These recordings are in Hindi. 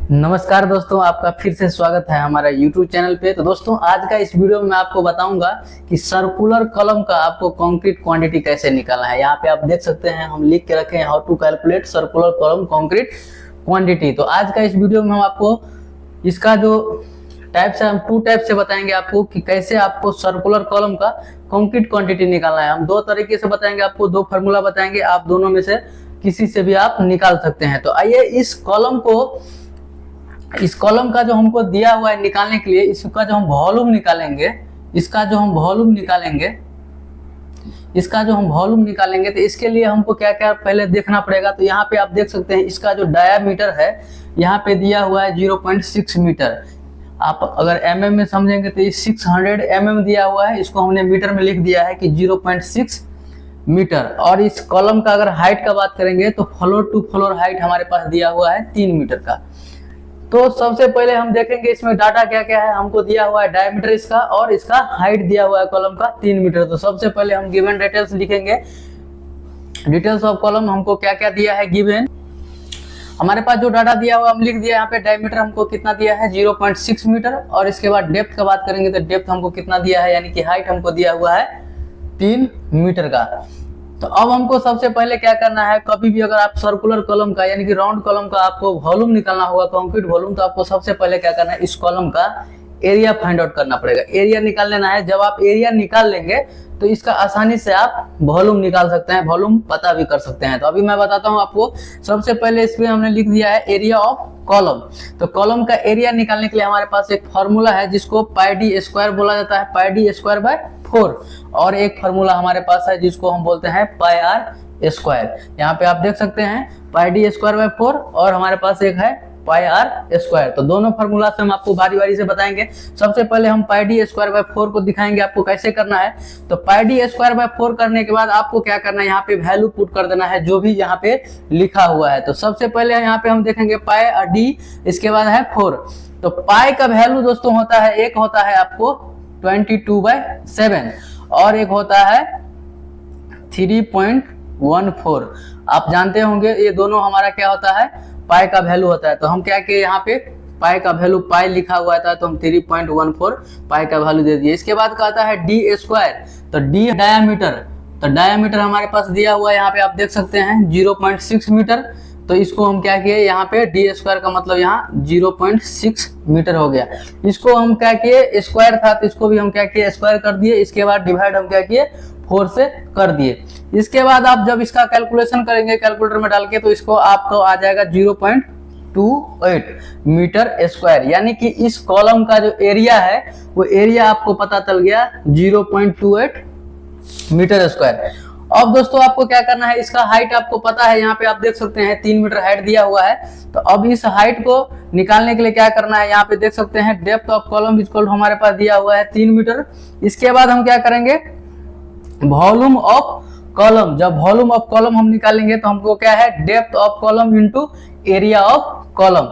नमस्कार दोस्तों, आपका फिर से स्वागत है हमारा YouTube चैनल पे। तो दोस्तों, आज का इस वीडियो में मैं आपको बताऊंगा कि सर्कुलर कॉलम का आपको कंक्रीट क्वांटिटी कैसे निकालना है। यहाँ पे आप देख सकते हैं, हम लिख के रखे हैं how to calculate circular column concrete quantity. तो आज का इस वीडियो में हम आपको इसका जो टाइप्स है, हम 2 टाइप से बताएंगे आपको कि कैसे आपको सर्कुलर कॉलम का कंक्रीट क्वांटिटी निकालना है। हम 2 तरीके से बताएंगे आपको, 2 फार्मूला बताएंगे, आप दोनों में से किसी से भी आप निकाल सकते हैं। तो आइए इस कॉलम का जो हमको दिया हुआ है निकालने के लिए, इसका जो हम वॉल्यूम निकालेंगे, इसका जो हम वॉल्यूम निकालेंगे तो इसके लिए हमको क्या क्या पहले देखना पड़ेगा। तो यहाँ पे आप देख सकते हैं, इसका जो डायामीटर है यहाँ पे दिया हुआ है 0.6 मीटर। आप अगर mm में समझेंगे तो ये 600 mm दिया हुआ है, इसको हमने मीटर में लिख दिया है कि 0.6 मीटर। और इस कॉलम का अगर हाइट का बात करेंगे तो फ्लोर टू फ्लोर हाइट हमारे पास दिया हुआ है 3 मीटर का। तो सबसे पहले हम देखेंगे इसमें डाटा क्या क्या है। हमको दिया हुआ है डायमीटर इसका, और इसका हाइट दिया हुआ है कॉलम का 3 मीटर। तो सबसे पहले हम गिवन डिटेल्स लिखेंगे। डिटेल्स ऑफ कॉलम हमको क्या क्या दिया है गिवन। हमारे पास जो डाटा दिया हुआ हम लिख दिया यहाँ पे। डायमीटर हमको कितना दिया है 0.6 मीटर। और इसके बाद डेप्थ का बात करेंगे तो डेप्थ हमको कितना दिया है, यानी कि हाइट हमको दिया हुआ है 3 मीटर का। तो अब हमको सबसे पहले क्या करना है, कभी भी अगर आप सर्कुलर कॉलम का यानी कि राउंड कॉलम का आपको वॉल्यूम निकालना होगा, कंक्रीट वॉल्यूम, तो आपको सबसे पहले क्या करना है, इस कॉलम का एरिया फाइंड आउट करना पड़ेगा। एरिया निकाल लेना है। जब आप एरिया निकाल लेंगे तो इसका आसानी से आप वॉल्यूम निकाल सकते हैं, वॉल्यूम पता भी कर सकते हैं। तो अभी मैं बताता हूं आपको। सबसे पहले इसमें हमने लिख दिया है एरिया ऑफ कॉलम। तो कॉलम का एरिया निकालने के लिए हमारे पास एक फॉर्मूला है जिसको पाई डी स्क्वायर बोला जाता है, पाई डी स्क्वायर बाय 4। और एक फॉर्मूला हमारे पास है जिसको हम बोलते हैं पाई आर स्क्वायर। यहाँ पे आप देख सकते हैं पाई डी स्क्वायर बाय 4, और हमारे पास एक है पाई आर स्क्वायर। तो दोनों फार्मूला से हम आपको बारी बारी से बताएंगे। सबसे पहले हम पाई डी स्क्वायर बाय 4 को दिखाएंगे आपको कैसे करना है। तो पाई डी स्क्वायर बाय 4 करने के बाद आपको क्या करना है, यहाँ पे वैल्यू पुट कर देना है जो भी यहाँ पे लिखा हुआ है। तो सबसे पहले यहाँ पे हम देखेंगे पाई डी, इसके बाद है 4। तो पाई का वैल्यू दोस्तों होता है, एक होता है आपको 22/7 और एक होता है 3.14। आप जानते होंगे ये दोनों हमारा क्या होता है, पाई का वैल्यू होता है। तो हम क्या किए, यहाँ पे पाई का वैल्यू पाई लिखा हुआ था तो हम 3.14 पाई का वैल्यू दे दिए। इसके बाद कहता है डी स्क्वायर। तो डी डायामीटर, तो डायामीटर हमारे पास दिया हुआ है, यहाँ पे आप देख सकते हैं 0.6 मीटर। तो इसको हम क्या किए, यहाँ पे डी स्क्वायर का मतलब यहाँ 0.6 मीटर हो गया। इसको हम क्या किए, स्क्वायर था तो इसको भी हम क्या किए, स्क्वायर कर दिए। इसके बाद डिवाइड हम क्या किए, 4 से कर दिए। इसके बाद आप जब इसका कैलकुलेशन करेंगे कैलकुलेटर में डाल के, तो इसको आपको आ जाएगा 0.28 मीटर स्क्वायर। यानी कि इस कॉलम का जो एरिया है वो एरिया आपको पता चल गया 0.28 मीटर स्क्वायर। अब दोस्तों आपको क्या करना है, इसका हाइट आपको पता है, यहाँ पे आप देख सकते हैं 3 मीटर हाइट दिया हुआ है। तो अब इस हाइट को निकालने के लिए क्या करना है, यहाँ पे देख सकते हैं डेप्थ ऑफ कॉलम इक्वल हमारे पास दिया हुआ है 3 मीटर। इसके बाद हम क्या करेंगे, वॉल्यूम ऑफ कॉलम। जब वॉल्यूम ऑफ कॉलम हम निकालेंगे तो हमको क्या है, depth of column into area of column.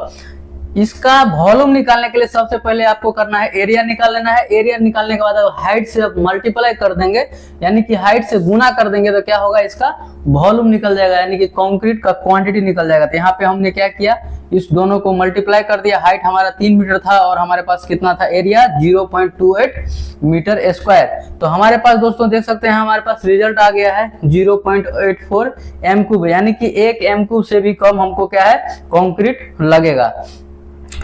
इसका वॉल्यूम निकालने के लिए सबसे पहले आपको करना है एरिया निकाल लेना है। एरिया निकालने के बाद हाइट से मल्टीप्लाई कर देंगे, यानी कि हाइट से गुना कर देंगे, तो क्या होगा, इसका वॉल्यूम निकल जाएगा, यानी कि कंक्रीट का क्वांटिटी निकल जाएगा। तो यहाँ पे हमने क्या किया, इस दोनों को मल्टीप्लाई कर दिया। हाइट हमारा 3 मीटर था और हमारे पास कितना था, एरिया 0.28 मीटर स्क्वायर। तो हमारे पास दोस्तों देख सकते हैं हमारे पास रिजल्ट आ गया है 0.84 एम क्यूब, यानी कि 1 एम क्यूब से भी कम हमको क्या है, कंक्रीट लगेगा।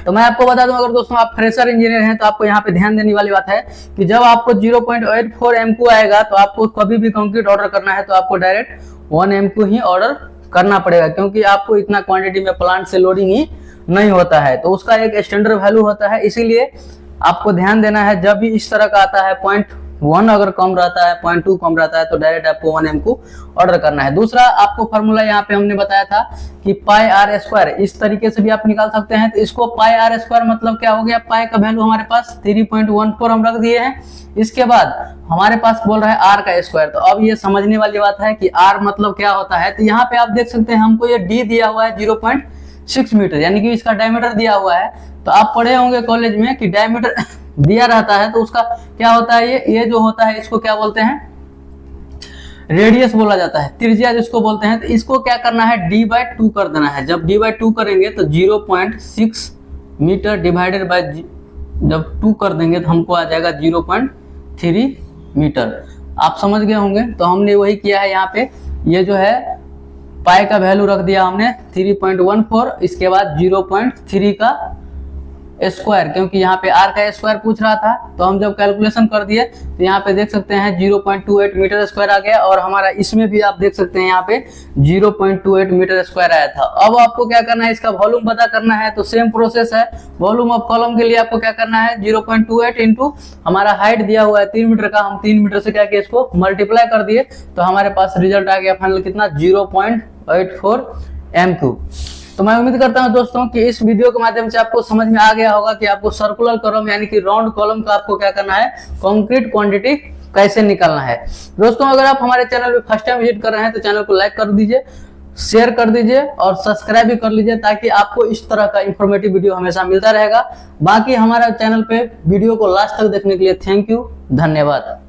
तो मैं आपको बता दूं, अगर दोस्तों आप फ्रेशर इंजीनियर हैं तो आपको यहाँ पे ध्यान देने वाली बात है कि जब आपको 0.84 एमक्यू आएगा तो आपको कभी भी कंक्रीट ऑर्डर करना है तो आपको डायरेक्ट 1 एमक्यू ही ऑर्डर करना पड़ेगा, क्योंकि आपको इतना क्वांटिटी में प्लांट से लोडिंग ही नहीं होता है। तो उसका एक स्टैंडर्ड वैल्यू होता है, इसीलिए आपको ध्यान देना है। जब भी इस तरह का आता है 0.1 अगर कम रहता है, 0.2 कम रहता है, तो डायरेक्ट आपको 1 एमक्यू ऑर्डर करना है। दूसरा आपको फार्मूला यहाँ पे हमने बताया था कि पाई आर स्क्वायर, इस तरीके से भी आप निकाल सकते हैं। तो इसको पाई आर स्क्वायर मतलब क्या हो गया, पाई का वैल्यू हमारे पास 3.14 हम रख दिए हैं। इसके बाद हमारे पास बोल रहा है आर का स्क्वायर। तो अब ये समझने वाली बात है कि आर मतलब क्या होता है। तो यहाँ पे आप देख सकते हैं हमको ये डी दिया हुआ है 0.6 मीटर, यानी कि इसका डायमीटर दिया हुआ है। तो आप पढ़े होंगे कॉलेज में कि डायमीटर दिया रहता है तो उसका क्या होता है, ये जो होता है इसको क्या बोलते हैं, रेडियस बोला जाता है, त्रिज्या जिसको बोलते हैं। तो इसको क्या करना है, d/2 कर देना है। जब d/2 करेंगे तो 0.6 मीटर डिवाइडेड बाय जब 2 कर देंगे तो हमको आ जाएगा 0.3 मीटर। आप समझ गए होंगे। तो हमने वही किया है, यहाँ पे ये जो है पाई का वैल्यू रख दिया हमने 3.14, इसके बाद 0.3 का स्क्वायर, क्योंकि यहाँ पे आर का स्क्वायर पूछ रहा था। तो हम जब कैलकुलेशन कर दिए तो यहाँ पे देख सकते हैं 0.28 मीटर स्क्वायर आ गया, और हमारा इसमें भी आप देख सकते हैं यहाँ पे 0.28 मीटर स्क्वायर आया था। अब आपको क्या करना है, इसका वॉल्यूम पता करना है। तो सेम प्रोसेस है, वॉल्यूम ऑफ कॉलम के लिए आपको क्या करना है, 0.28 इंटू हमारा हाइट दिया हुआ है 3 मीटर का, हम 3 मीटर से क्या किया, इसको मल्टीप्लाई कर दिए, तो हमारे पास रिजल्ट आ गया फाइनल कितना, 0.84 m3। तो मैं उम्मीद करता हूं दोस्तों कि इस वीडियो के माध्यम से आपको समझ में आ गया होगा कि आपको सर्कुलर कॉलम यानी कि राउंड कॉलम का आपको क्या करना है, कंक्रीट क्वांटिटी कैसे निकालना है। दोस्तों अगर आप हमारे चैनल पे फर्स्ट टाइम विजिट कर रहे हैं तो चैनल को लाइक कर दीजिए, शेयर कर दीजिए और सब्सक्राइब भी कर लीजिए, ताकि आपको इस तरह का इंफॉर्मेटिव वीडियो हमेशा मिलता रहेगा। बाकी हमारा चैनल पे वीडियो को लास्ट तक देखने के लिए थैंक यू, धन्यवाद।